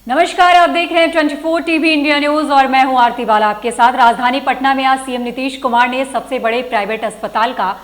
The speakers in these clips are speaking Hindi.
नमस्कार, आप देख रहे हैं 24 टीवी इंडिया न्यूज और मैं हूं आरती बाला आपके साथ। राजधानी पटना में आज सीएम नीतीश कुमार ने सबसे बड़े प्राइवेट अस्पताल का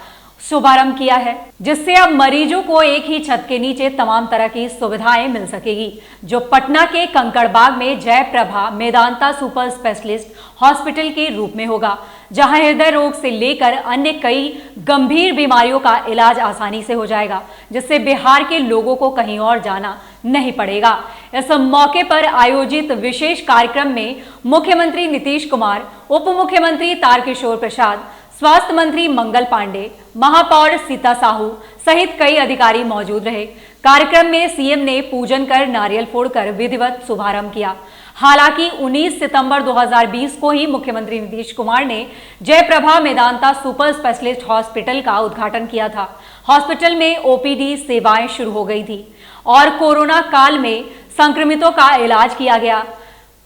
शुभारंभ किया है, जिससे अब मरीजों को एक ही छत के नीचे तमाम तरह की सुविधाएं मिल सकेगी, जो पटना के कंकड़बाग में Jayprabha Medanta super specialist hospital के रूप में होगा, जहां हृदय रोग से लेकर अन्य कई गंभीर बीमारियों का इलाज आसानी से हो जाएगा, जिससे बिहार के लोगों को कहीं और जाना नहीं पड़ेगा। इस मौके पर आयोजित विशेष कार्यक्रम में मुख्यमंत्री नीतीश कुमार, उप मुख्यमंत्री तारकिशोर प्रसाद, स्वास्थ्य मंत्री मंगल पांडे, महापौर सीता साहू सहित कई अधिकारी मौजूद रहे। कार्यक्रम में सीएम ने पूजन कर नारियल फोड़कर विधिवत शुभारंभ किया। हालांकि 19 सितंबर 2020 को ही मुख्यमंत्री नीतीश कुमार ने Jayprabha Medanta super specialist hospital का उद्घाटन किया था। हॉस्पिटल में ओपीडी सेवाएं शुरू हो गई थी और कोरोना काल में संक्रमितों का इलाज किया गया।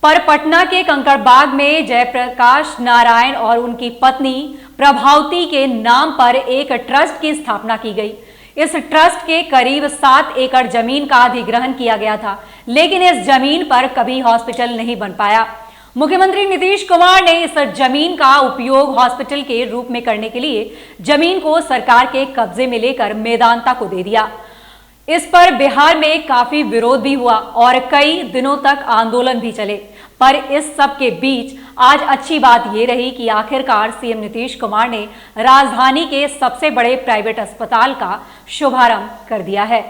पर पटना के कंकड़बाग में जयप्रकाश नारायण और उनकी पत्नी प्रभावती के नाम पर एक ट्रस्ट की स्थापना की गई। इस ट्रस्ट के करीब 7 एकड़ जमीन का अधिग्रहण किया गया था, लेकिन इस जमीन पर कभी हॉस्पिटल नहीं बन पाया। मुख्यमंत्री नीतीश कुमार ने इस जमीन का उपयोग हॉस्पिटल के रूप में करने के लिए जमीन को सरकार के कब्जे में लेकर मेदांता को दे दिया। इस पर बिहार में काफी विरोध भी हुआ और कई दिनों तक आंदोलन भी चले, पर इस सब के बीच आज अच्छी बात यह रही कि आखिरकार सीएम नीतीश कुमार ने राजधानी के सबसे बड़े प्राइवेट अस्पताल का शुभारंभ कर दिया है।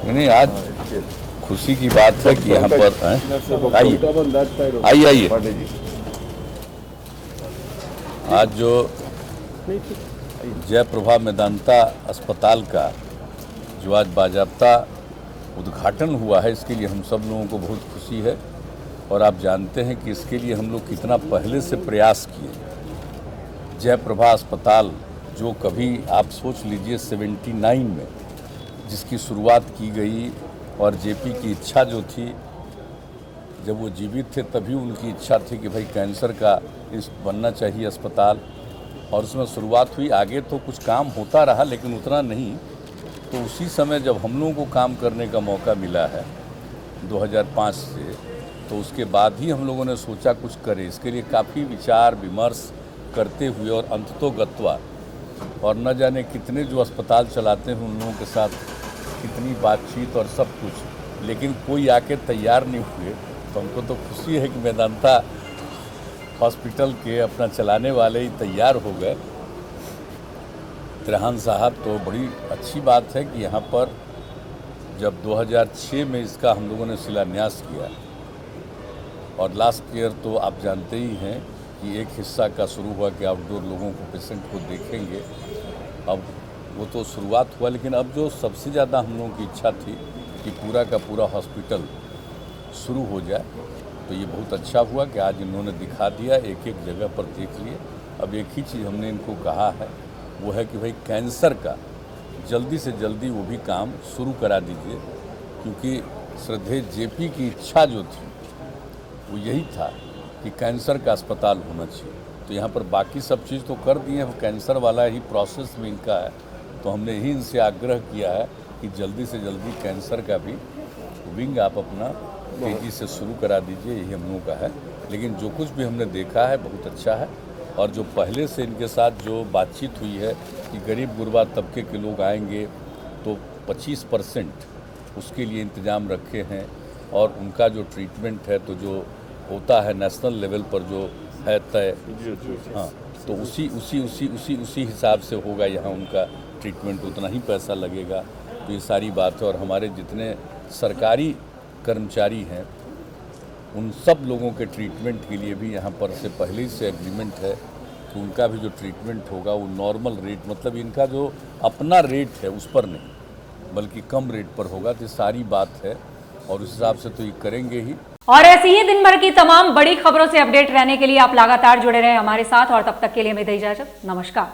नहीं, आज खुशी की बात है कि यहाँ पर आइए आइए। आज जो जयप्रभा मेदांता अस्पताल का जो आज बाजाबता उद्घाटन हुआ है, इसके लिए हम सब लोगों को बहुत खुशी है। और आप जानते हैं कि इसके लिए हम लोग कितना पहले से प्रयास किए। जयप्रभा अस्पताल जो कभी आप सोच लीजिए 79 में जिसकी शुरुआत की गई, और जेपी की इच्छा जो थी, जब वो जीवित थे तभी उनकी इच्छा थी कि भाई कैंसर का इस बनना चाहिए अस्पताल, और उसमें शुरुआत हुई। आगे तो कुछ काम होता रहा लेकिन उतना नहीं। तो उसी समय जब हम लोगों को काम करने का मौका मिला है 2005 से, तो उसके बाद ही हम लोगों ने सोचा कुछ करें। इसके लिए काफ़ी विचार विमर्श करते हुए और अंततोगत्वा, और न जाने कितने जो अस्पताल चलाते हैं उन लोगों के साथ कितनी बातचीत और सब कुछ, लेकिन कोई आके तैयार नहीं हुए। तो हमको तो खुशी है कि मेदांता हॉस्पिटल के अपना चलाने वाले ही तैयार हो गए, त्रेहान साहब। तो बड़ी अच्छी बात है कि यहाँ पर जब 2006 में इसका हम लोगों ने शिलान्यास किया, और लास्ट ईयर तो आप जानते ही हैं कि एक हिस्सा का शुरू हुआ कि आउटडोर लोगों को, पेशेंट को देखेंगे। अब वो तो शुरुआत हुआ, लेकिन अब जो सबसे ज़्यादा हम लोगों की इच्छा थी कि पूरा का पूरा हॉस्पिटल शुरू हो जाए। तो ये बहुत अच्छा हुआ कि आज इन्होंने दिखा दिया, एक एक जगह पर देख लिए। अब एक ही चीज़ हमने इनको कहा है, वो है कि भाई कैंसर का जल्दी से जल्दी वो भी काम शुरू करा दीजिए, क्योंकि श्रद्धेय जेपी की इच्छा जो थी वो यही था कि कैंसर का अस्पताल होना चाहिए। तो यहाँ पर बाकी सब चीज़ तो कर दिए हैं, कैंसर वाला ही प्रोसेस में इनका है। तो हमने ही इनसे आग्रह किया है कि जल्दी से जल्दी कैंसर का भी विंग आप अपना तेज़ी से शुरू करा दीजिए, यही हम लोगों का है। लेकिन जो कुछ भी हमने देखा है बहुत अच्छा है, और जो पहले से इनके साथ जो बातचीत हुई है कि गरीब गुरबा तबके के लोग आएंगे तो 25% उसके लिए इंतज़ाम रखे हैं, और उनका जो ट्रीटमेंट है तो जो होता है नेशनल लेवल पर जो है तय, हाँ, तो उसी हिसाब से होगा यहाँ उनका ट्रीटमेंट, उतना ही पैसा लगेगा। तो ये सारी बात है। और हमारे जितने सरकारी कर्मचारी हैं उन सब लोगों के ट्रीटमेंट के लिए भी यहाँ पर से पहले ही से एग्रीमेंट है कि उनका भी जो ट्रीटमेंट होगा वो नॉर्मल रेट, मतलब इनका जो अपना रेट है उस पर नहीं बल्कि कम रेट पर होगा। तो सारी बात है, और उस हिसाब से तो ये करेंगे ही। और ऐसी ही दिन भर की तमाम बड़ी खबरों से अपडेट रहने के लिए आप लगातार जुड़े रहें हमारे साथ, और तब तक के लिए हमें दे इजाजत। नमस्कार।